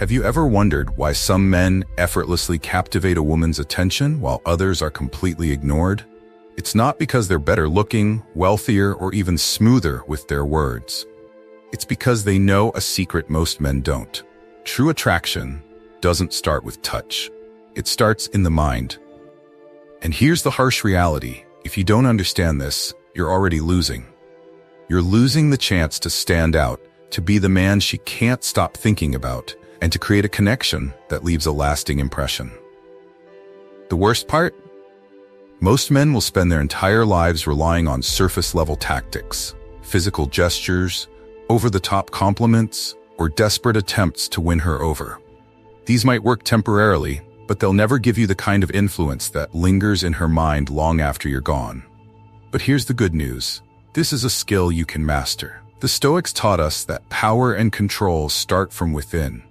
Have you ever wondered why some men effortlessly captivate a woman's attention while others are completely ignored? It's not because they're better looking, wealthier, or even smoother with their words. It's because they know a secret most men don't. True attraction doesn't start with touch. It starts in the mind. And here's the harsh reality. If you don't understand this, you're already losing. You're losing the chance to stand out, to be the man she can't stop thinking about, and to create a connection that leaves a lasting impression. The worst part? Most men will spend their entire lives relying on surface-level tactics, physical gestures, over-the-top compliments, or desperate attempts to win her over. These might work temporarily, but they'll never give you the kind of influence that lingers in her mind long after you're gone. But here's the good news. This is a skill you can master. The Stoics taught us that power and control start from within.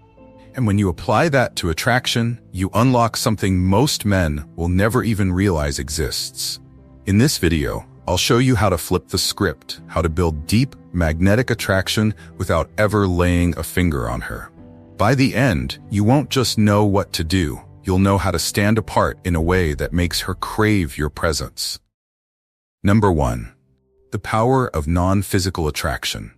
And when you apply that to attraction, you unlock something most men will never even realize exists. In this video, I'll show you how to flip the script, how to build deep, magnetic attraction without ever laying a finger on her. By the end, you won't just know what to do, you'll know how to stand apart in a way that makes her crave your presence. Number 1. The power of non-physical attraction.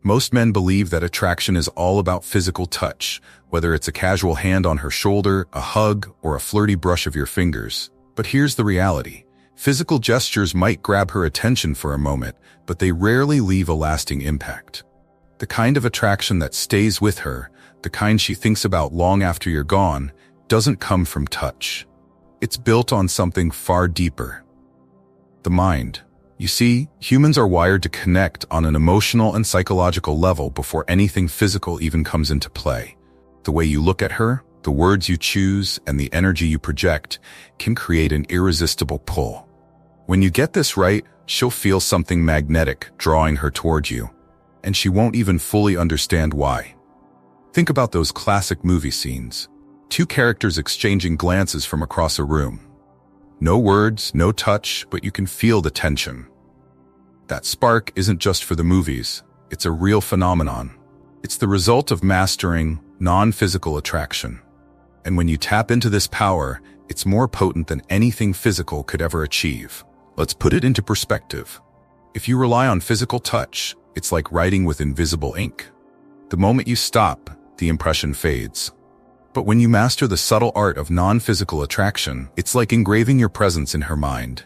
Most men believe that attraction is all about physical touch, whether it's a casual hand on her shoulder, a hug, or a flirty brush of your fingers. But here's the reality. Physical gestures might grab her attention for a moment, but they rarely leave a lasting impact. The kind of attraction that stays with her, the kind she thinks about long after you're gone, doesn't come from touch. It's built on something far deeper. The mind. You see, humans are wired to connect on an emotional and psychological level before anything physical even comes into play. The way you look at her, the words you choose, and the energy you project can create an irresistible pull. When you get this right, she'll feel something magnetic drawing her toward you, and she won't even fully understand why. Think about those classic movie scenes. Two characters exchanging glances from across a room. No words, no touch, but you can feel the tension. That spark isn't just for the movies, it's a real phenomenon. It's the result of mastering non-physical attraction. And when you tap into this power, it's more potent than anything physical could ever achieve. Let's put it into perspective. If you rely on physical touch, it's like writing with invisible ink. The moment you stop, the impression fades. But when you master the subtle art of non-physical attraction, it's like engraving your presence in her mind.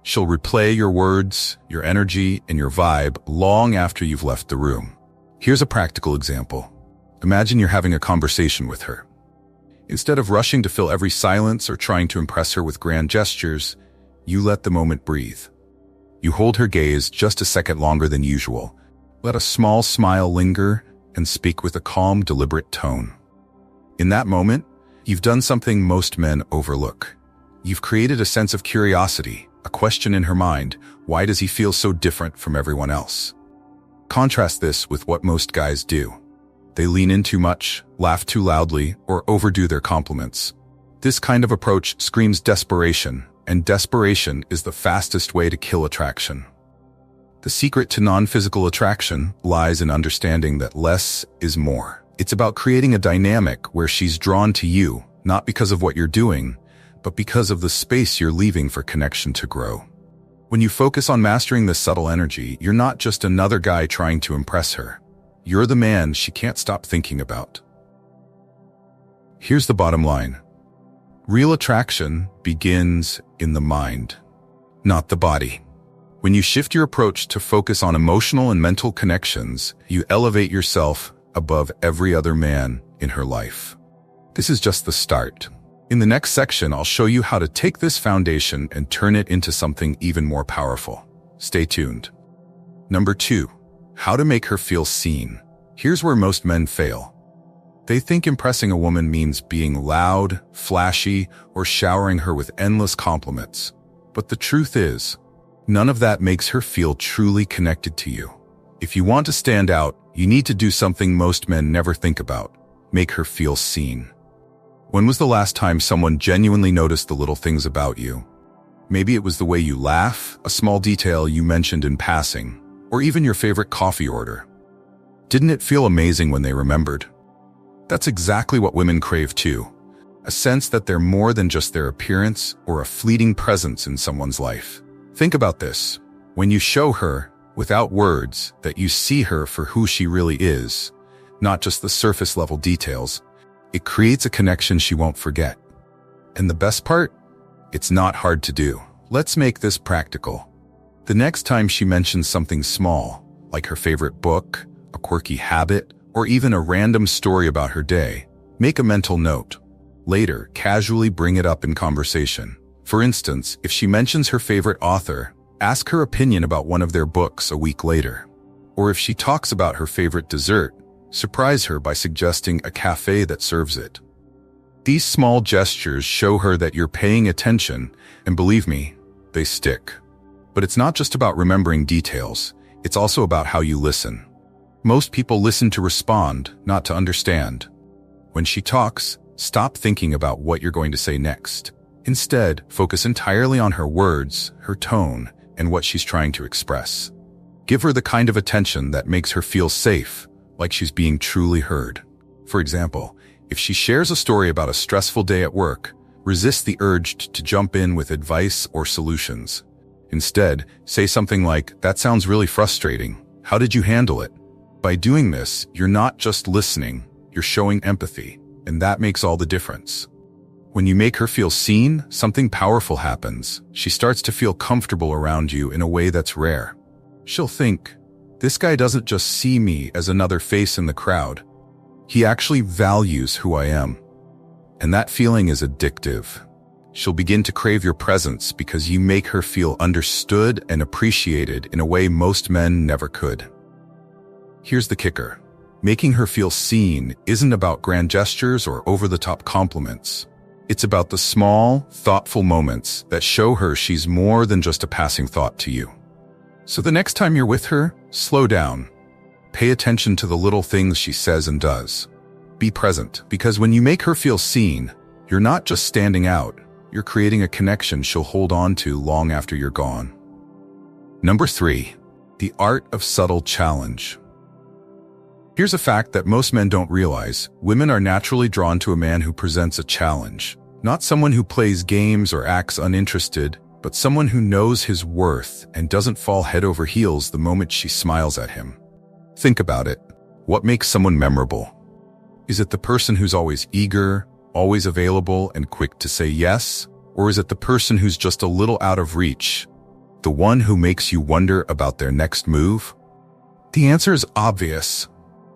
She'll replay your words, your energy, and your vibe long after you've left the room. Here's a practical example. Imagine you're having a conversation with her. Instead of rushing to fill every silence or trying to impress her with grand gestures, you let the moment breathe. You hold her gaze just a second longer than usual. Let a small smile linger and speak with a calm, deliberate tone. In that moment, you've done something most men overlook. You've created a sense of curiosity, a question in her mind. Why does he feel so different from everyone else? Contrast this with what most guys do. They lean in too much, laugh too loudly, or overdo their compliments. This kind of approach screams desperation, and desperation is the fastest way to kill attraction. The secret to non-physical attraction lies in understanding that less is more. It's about creating a dynamic where she's drawn to you, not because of what you're doing, but because of the space you're leaving for connection to grow. When you focus on mastering this subtle energy, you're not just another guy trying to impress her. You're the man she can't stop thinking about. Here's the bottom line. Real attraction begins in the mind, not the body. When you shift your approach to focus on emotional and mental connections, you elevate yourself above every other man in her life. This is just the start. In the next section, I'll show you how to take this foundation and turn it into something even more powerful. Stay tuned. Number 2. How to make her feel seen. Here's where most men fail. They think impressing a woman means being loud, flashy, or showering her with endless compliments. But the truth is, none of that makes her feel truly connected to you. If you want to stand out, you need to do something most men never think about. Make her feel seen. When was the last time someone genuinely noticed the little things about you? Maybe it was the way you laugh, a small detail you mentioned in passing, or even your favorite coffee order. Didn't it feel amazing when they remembered? That's exactly what women crave too. A sense that they're more than just their appearance or a fleeting presence in someone's life. Think about this. When you show her, without words, that you see her for who she really is, not just the surface-level details, it creates a connection she won't forget. And the best part? It's not hard to do. Let's make this practical. The next time she mentions something small, like her favorite book, a quirky habit, or even a random story about her day, make a mental note. Later, casually bring it up in conversation. For instance, if she mentions her favorite author, ask her opinion about one of their books a week later. Or if she talks about her favorite dessert, surprise her by suggesting a cafe that serves it. These small gestures show her that you're paying attention, and believe me, they stick. But it's not just about remembering details, it's also about how you listen. Most people listen to respond, not to understand. When she talks, stop thinking about what you're going to say next. Instead, focus entirely on her words, her tone, and what she's trying to express. Give her the kind of attention that makes her feel safe, like she's being truly heard. For example, if she shares a story about a stressful day at work, resist the urge to jump in with advice or solutions. Instead, say something like, "That sounds really frustrating. How did you handle it?" By doing this, you're not just listening, you're showing empathy, and that makes all the difference. When you make her feel seen, something powerful happens. She starts to feel comfortable around you in a way that's rare. She'll think, "This guy doesn't just see me as another face in the crowd. He actually values who I am." And that feeling is addictive. She'll begin to crave your presence because you make her feel understood and appreciated in a way most men never could. Here's the kicker. Making her feel seen isn't about grand gestures or over-the-top compliments. It's about the small, thoughtful moments that show her she's more than just a passing thought to you. So the next time you're with her, slow down. Pay attention to the little things she says and does. Be present, because when you make her feel seen, you're not just standing out, you're creating a connection she'll hold on to long after you're gone. Number 3, the art of subtle challenge. Here's a fact that most men don't realize. Women are naturally drawn to a man who presents a challenge. Not someone who plays games or acts uninterested, but someone who knows his worth and doesn't fall head over heels the moment she smiles at him. Think about it. What makes someone memorable? Is it the person who's always eager, always available, and quick to say yes? Or is it the person who's just a little out of reach? The one who makes you wonder about their next move? The answer is obvious.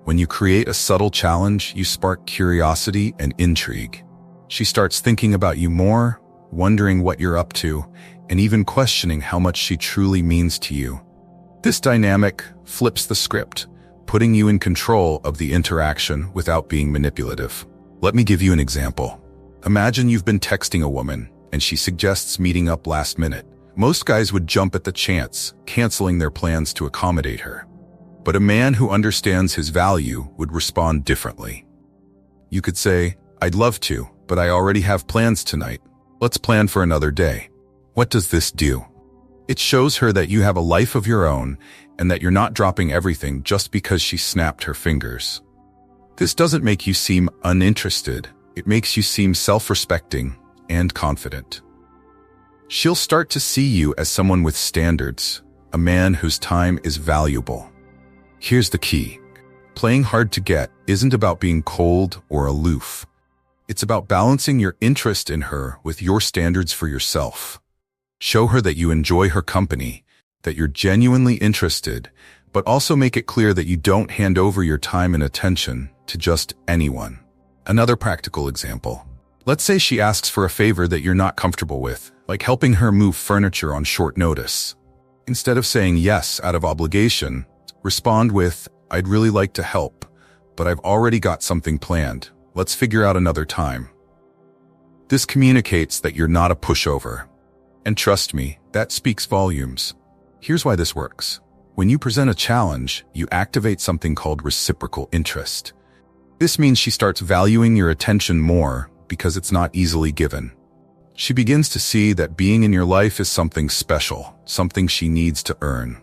When you create a subtle challenge, you spark curiosity and intrigue. She starts thinking about you more, wondering what you're up to, and even questioning how much she truly means to you. This dynamic flips the script, putting you in control of the interaction without being manipulative. Let me give you an example. Imagine you've been texting a woman, and she suggests meeting up last minute. Most guys would jump at the chance, canceling their plans to accommodate her. But a man who understands his value would respond differently. You could say, "I'd love to, but I already have plans tonight. Let's plan for another day." What does this do? It shows her that you have a life of your own and that you're not dropping everything just because she snapped her fingers. This doesn't make you seem uninterested. It makes you seem self-respecting and confident. She'll start to see you as someone with standards, a man whose time is valuable. Here's the key. Playing hard to get isn't about being cold or aloof. It's about balancing your interest in her with your standards for yourself. Show her that you enjoy her company, that you're genuinely interested, but also make it clear that you don't hand over your time and attention to just anyone. Another practical example. Let's say she asks for a favor that you're not comfortable with, like helping her move furniture on short notice. Instead of saying yes out of obligation, respond with, "I'd really like to help, but I've already got something planned. Let's figure out another time." This communicates that you're not a pushover. And trust me, that speaks volumes. Here's why this works. When you present a challenge, you activate something called reciprocal interest. This means she starts valuing your attention more because it's not easily given. She begins to see that being in your life is something special, something she needs to earn.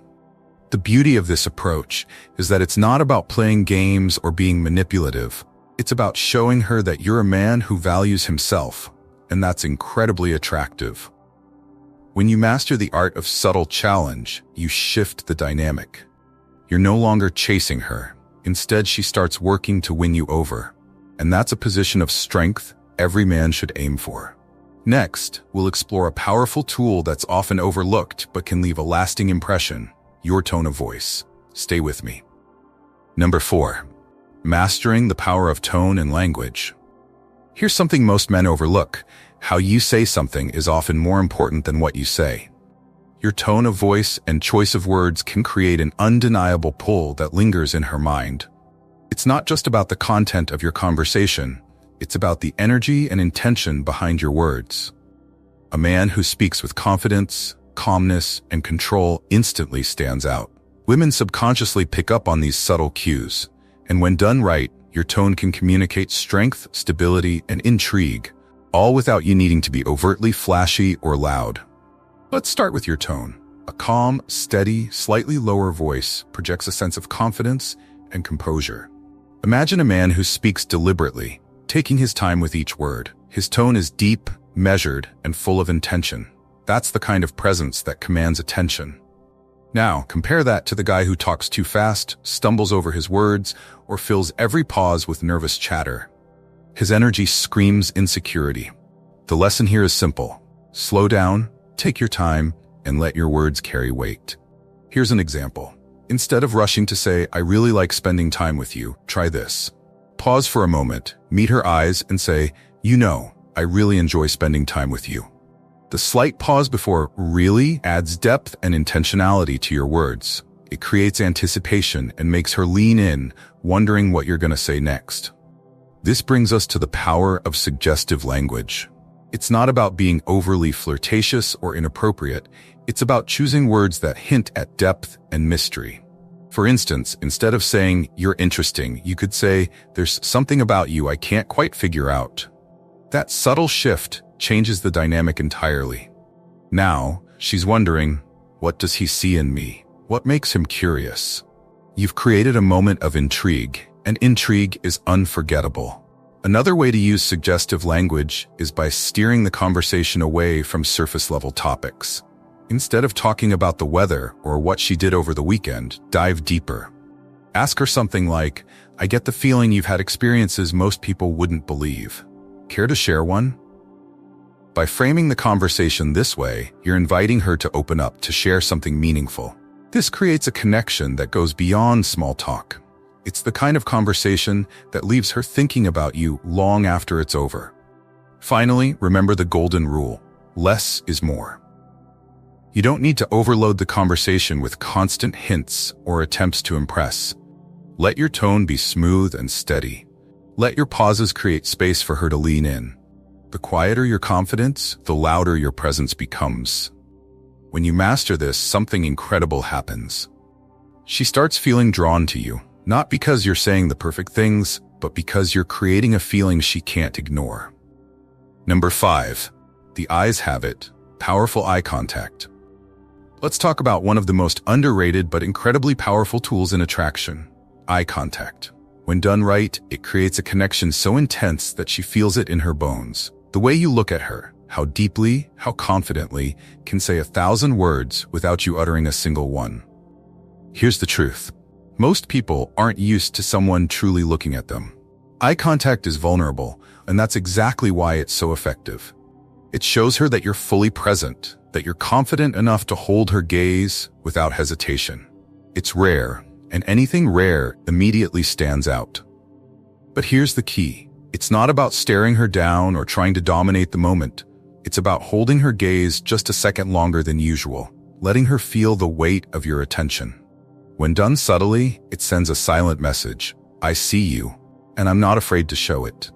The beauty of this approach is that it's not about playing games or being manipulative. It's about showing her that you're a man who values himself, and that's incredibly attractive. When you master the art of subtle challenge, you shift the dynamic. You're no longer chasing her. Instead, she starts working to win you over. And that's a position of strength every man should aim for. Next, we'll explore a powerful tool that's often overlooked but can leave a lasting impression: your tone of voice. Stay with me. Number 4. Mastering the power of tone and language. Here's something most men overlook. How you say something is often more important than what you say. Your tone of voice and choice of words can create an undeniable pull that lingers in her mind. It's not just about the content of your conversation, it's about the energy and intention behind your words. A man who speaks with confidence, calmness, and control instantly stands out. Women subconsciously pick up on these subtle cues, and when done right, your tone can communicate strength, stability, and intrigue, all without you needing to be overtly flashy or loud. Let's start with your tone. A calm, steady, slightly lower voice projects a sense of confidence and composure. Imagine a man who speaks deliberately, taking his time with each word. His tone is deep, measured, and full of intention. That's the kind of presence that commands attention. Now, compare that to the guy who talks too fast, stumbles over his words, or fills every pause with nervous chatter. His energy screams insecurity. The lesson here is simple. Slow down, take your time, and let your words carry weight. Here's an example. Instead of rushing to say, "I really like spending time with you," try this. Pause for a moment, meet her eyes, and say, "You know, I really enjoy spending time with you." The slight pause before "really" adds depth and intentionality to your words. It creates anticipation and makes her lean in, wondering what you're going to say next. This brings us to the power of suggestive language. It's not about being overly flirtatious or inappropriate. It's about choosing words that hint at depth and mystery. For instance, instead of saying, "You're interesting," you could say, "There's something about you I can't quite figure out." That subtle shift changes the dynamic entirely. Now, she's wondering, what does he see in me? What makes him curious? You've created a moment of intrigue, and intrigue is unforgettable. Another way to use suggestive language is by steering the conversation away from surface-level topics. Instead of talking about the weather or what she did over the weekend, dive deeper. Ask her something like, "I get the feeling you've had experiences most people wouldn't believe. Care to share one?" By framing the conversation this way, you're inviting her to open up, to share something meaningful. This creates a connection that goes beyond small talk. It's the kind of conversation that leaves her thinking about you long after it's over. Finally, remember the golden rule: less is more. You don't need to overload the conversation with constant hints or attempts to impress. Let your tone be smooth and steady. Let your pauses create space for her to lean in. The quieter your confidence, the louder your presence becomes. When you master this, something incredible happens. She starts feeling drawn to you, not because you're saying the perfect things, but because you're creating a feeling she can't ignore. Number 5. The eyes have it. Powerful eye contact. Let's talk about one of the most underrated but incredibly powerful tools in attraction: eye contact. When done right, it creates a connection so intense that she feels it in her bones. The way you look at her, how deeply, how confidently, can say 1,000 words without you uttering a single one. Here's the truth. Most people aren't used to someone truly looking at them. Eye contact is vulnerable, and that's exactly why it's so effective. It shows her that you're fully present, that you're confident enough to hold her gaze without hesitation. It's rare, and anything rare immediately stands out. But here's the key. It's not about staring her down or trying to dominate the moment. It's about holding her gaze just a second longer than usual, letting her feel the weight of your attention. When done subtly, it sends a silent message: "I see you, and I'm not afraid to show it."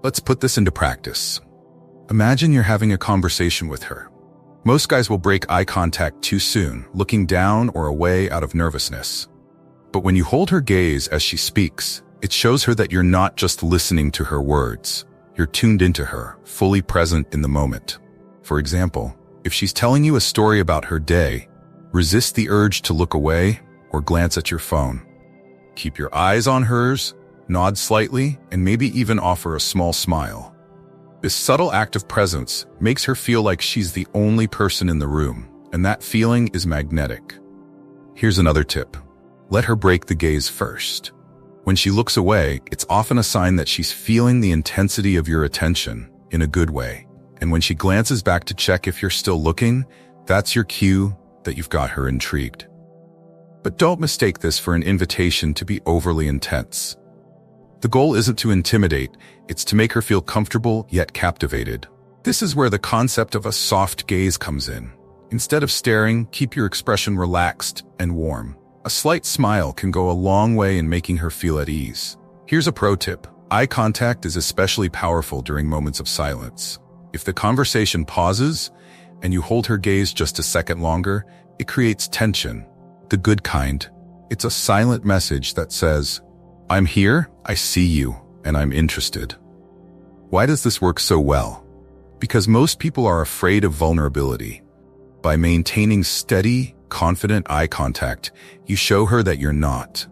Let's put this into practice. Imagine you're having a conversation with her. Most guys will break eye contact too soon, looking down or away out of nervousness. But when you hold her gaze as she speaks, it shows her that you're not just listening to her words. You're tuned into her, fully present in the moment. For example, if she's telling you a story about her day, resist the urge to look away or glance at your phone. Keep your eyes on hers, nod slightly, and maybe even offer a small smile. This subtle act of presence makes her feel like she's the only person in the room, and that feeling is magnetic. Here's another tip. Let her break the gaze first. When she looks away, it's often a sign that she's feeling the intensity of your attention in a good way. And when she glances back to check if you're still looking, that's your cue that you've got her intrigued. But don't mistake this for an invitation to be overly intense. The goal isn't to intimidate, it's to make her feel comfortable yet captivated. This is where the concept of a soft gaze comes in. Instead of staring, keep your expression relaxed and warm. A slight smile can go a long way in making her feel at ease. Here's a pro tip. Eye contact is especially powerful during moments of silence. If the conversation pauses and you hold her gaze just a second longer, it creates tension. The good kind. It's a silent message that says, "I'm here, I see you, and I'm interested." Why does this work so well? Because most people are afraid of vulnerability. By maintaining steady, confident eye contact, you show her that you're not.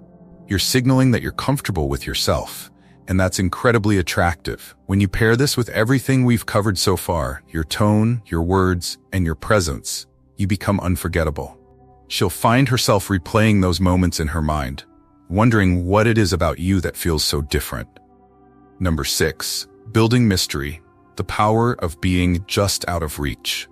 You're signaling that you're comfortable with yourself, and that's incredibly attractive. When you pair this with everything we've covered so far, your tone, your words, and your presence, you become unforgettable. She'll find herself replaying those moments in her mind, wondering what it is about you that feels so different. Number 6, building mystery, the power of being just out of reach.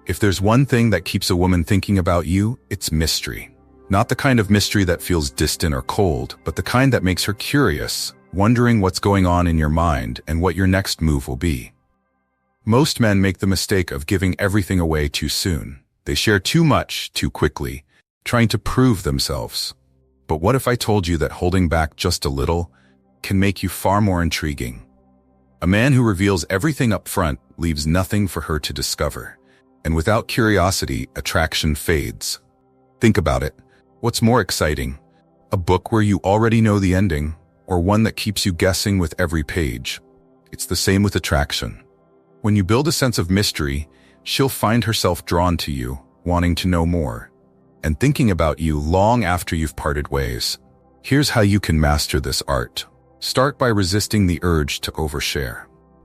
If there's one thing that keeps a woman thinking about you, it's mystery. Not the kind of mystery that feels distant or cold, but the kind that makes her curious, wondering what's going on in your mind and what your next move will be. Most men make the mistake of giving everything away too soon. They share too much, too quickly, trying to prove themselves. But what if I told you that holding back just a little can make you far more intriguing? A man who reveals everything up front leaves nothing for her to discover. And without curiosity, attraction fades. Think about it. What's more exciting? A book where you already know the ending, or one that keeps you guessing with every page? It's the same with attraction. When you build a sense of mystery, she'll find herself drawn to you, wanting to know more, and thinking about you long after you've parted ways. Here's how you can master this art. Start by resisting the urge to overshare.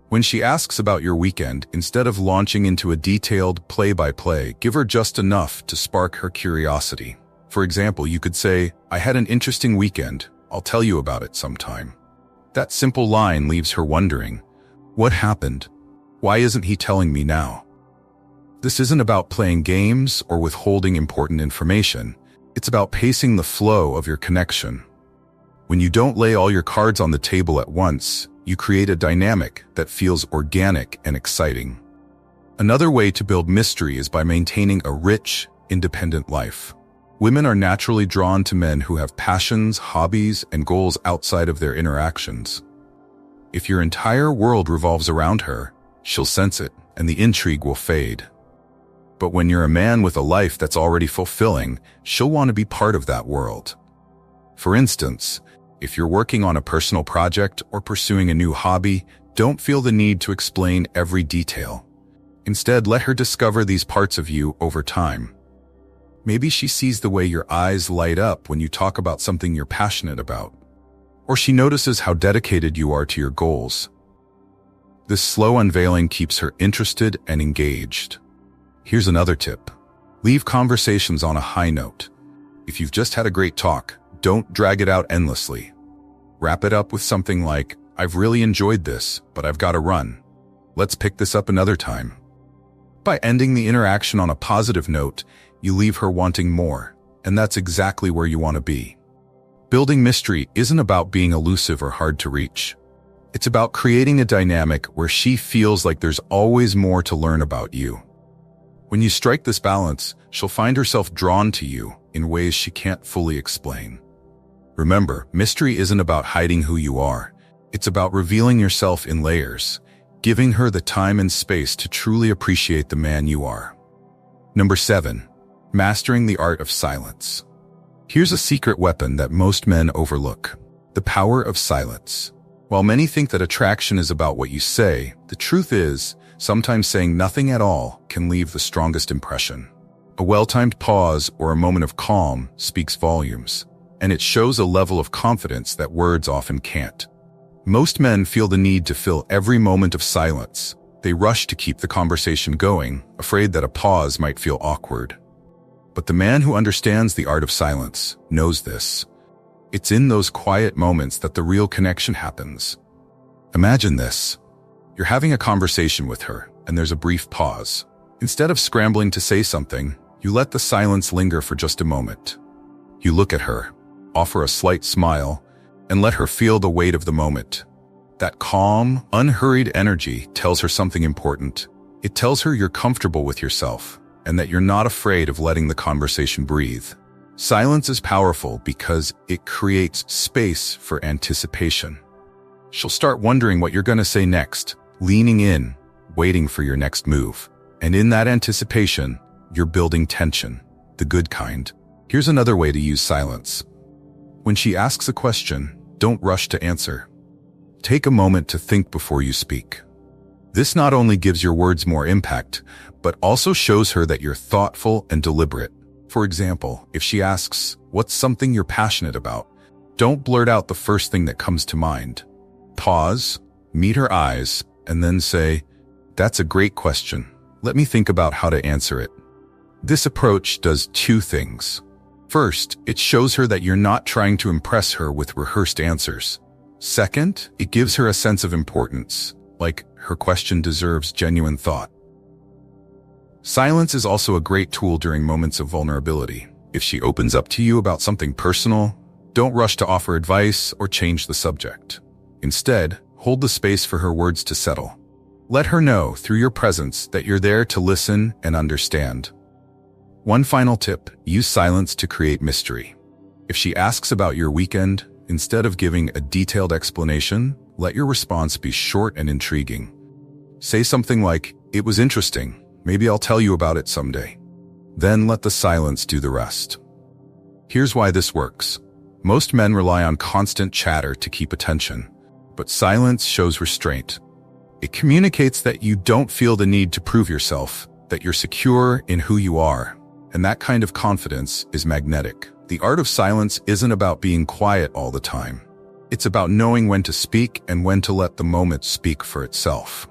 When she asks about your weekend, instead of launching into a detailed play-by-play, give her just enough to spark her curiosity. For example, you could say, "I had an interesting weekend. I'll tell you about it sometime." That simple line leaves her wondering, what happened? Why isn't he telling me now? This isn't about playing games or withholding important information. It's about pacing the flow of your connection. When you don't lay all your cards on the table at once, you create a dynamic that feels organic and exciting. Another way to build mystery is by maintaining a rich, independent life. Women are naturally drawn to men who have passions, hobbies, and goals outside of their interactions. If your entire world revolves around her, she'll sense it, and the intrigue will fade. But when you're a man with a life that's already fulfilling, she'll want to be part of that world. For instance, if you're working on a personal project or pursuing a new hobby, don't feel the need to explain every detail. Instead, let her discover these parts of you over time. Maybe she sees the way your eyes light up when you talk about something you're passionate about, or she notices how dedicated you are to your goals. This slow unveiling keeps her interested and engaged. Here's another tip. Leave conversations on a high note. If you've just had a great talk, don't drag it out endlessly. Wrap it up with something like, "I've really enjoyed this, but I've got to run. Let's pick this up another time." By ending the interaction on a positive note, you leave her wanting more, and that's exactly where you want to be. Building mystery isn't about being elusive or hard to reach. It's about creating a dynamic where she feels like there's always more to learn about you. When you strike this balance, she'll find herself drawn to you in ways she can't fully explain. Remember, mystery isn't about hiding who you are. It's about revealing yourself in layers, giving her the time and space to truly appreciate the man you are. Number 7, mastering the art of silence. Here's a secret weapon that most men overlook: the power of silence. While many think that attraction is about what you say, the truth is, sometimes saying nothing at all can leave the strongest impression. A well-timed pause or a moment of calm speaks volumes. and it shows a level of confidence that words often can't. Most men feel the need to fill every moment of silence. They rush to keep the conversation going, afraid that a pause might feel awkward. But the man who understands the art of silence knows this. It's in those quiet moments that the real connection happens. Imagine this. You're having a conversation with her, and there's a brief pause. Instead of scrambling to say something, you let the silence linger for just a moment. You look at her, offer a slight smile, and let her feel the weight of the moment. That calm, unhurried energy tells her something important. It tells her you're comfortable with yourself, and that you're not afraid of letting the conversation breathe. Silence is powerful because it creates space for anticipation. She'll start wondering what you're going to say next, leaning in, waiting for your next move. And in that anticipation, you're building tension, the good kind. Here's another way to use silence. When she asks a question, don't rush to answer. Take a moment to think before you speak. This not only gives your words more impact, but also shows her that you're thoughtful and deliberate. For example, if she asks, "What's something you're passionate about?" Don't blurt out the first thing that comes to mind. Pause, meet her eyes, and then say, "That's a great question. Let me think about how to answer it." This approach does two things. First, it shows her that you're not trying to impress her with rehearsed answers. Second, it gives her a sense of importance, like her question deserves genuine thought. Silence is also a great tool during moments of vulnerability. If she opens up to you about something personal, don't rush to offer advice or change the subject. Instead, hold the space for her words to settle. Let her know through your presence that you're there to listen and understand. One final tip, use silence to create mystery. If she asks about your weekend, instead of giving a detailed explanation, let your response be short and intriguing. Say something like, "It was interesting. Maybe I'll tell you about it someday." Then let the silence do the rest. Here's why this works. Most men rely on constant chatter to keep attention, but silence shows restraint. It communicates that you don't feel the need to prove yourself, that you're secure in who you are, and that kind of confidence is magnetic. The art of silence isn't about being quiet all the time. It's about knowing when to speak and when to let the moment speak for itself.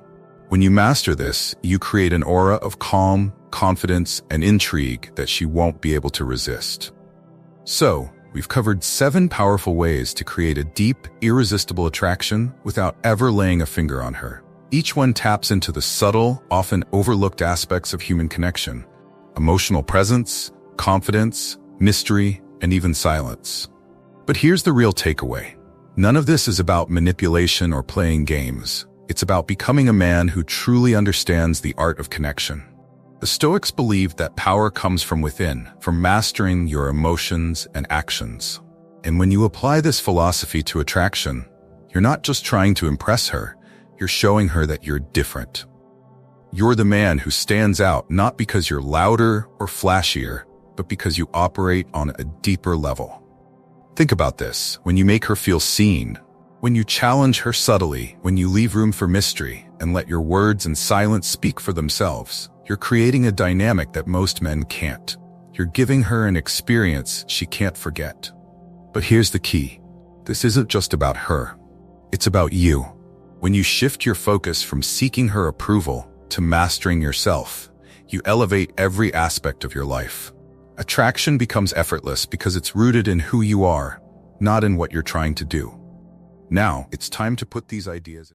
When you master this, you create an aura of calm, confidence, and intrigue that she won't be able to resist. So, we've covered 7 powerful ways to create a deep, irresistible attraction without ever laying a finger on her. Each one taps into the subtle, often overlooked aspects of human connection: emotional presence, confidence, mystery, and even silence. But here's the real takeaway. None of this is about manipulation or playing games. It's about becoming a man who truly understands the art of connection. The Stoics believed that power comes from within, from mastering your emotions and actions. And when you apply this philosophy to attraction, you're not just trying to impress her, you're showing her that you're different. You're the man who stands out not because you're louder or flashier, but because you operate on a deeper level. Think about this. When you make her feel seen, when you challenge her subtly, when you leave room for mystery and let your words and silence speak for themselves, you're creating a dynamic that most men can't. You're giving her an experience she can't forget. But here's the key. This isn't just about her. It's about you. When you shift your focus from seeking her approval to mastering yourself, you elevate every aspect of your life. Attraction becomes effortless because it's rooted in who you are, not in what you're trying to do. Now, it's time to put these ideas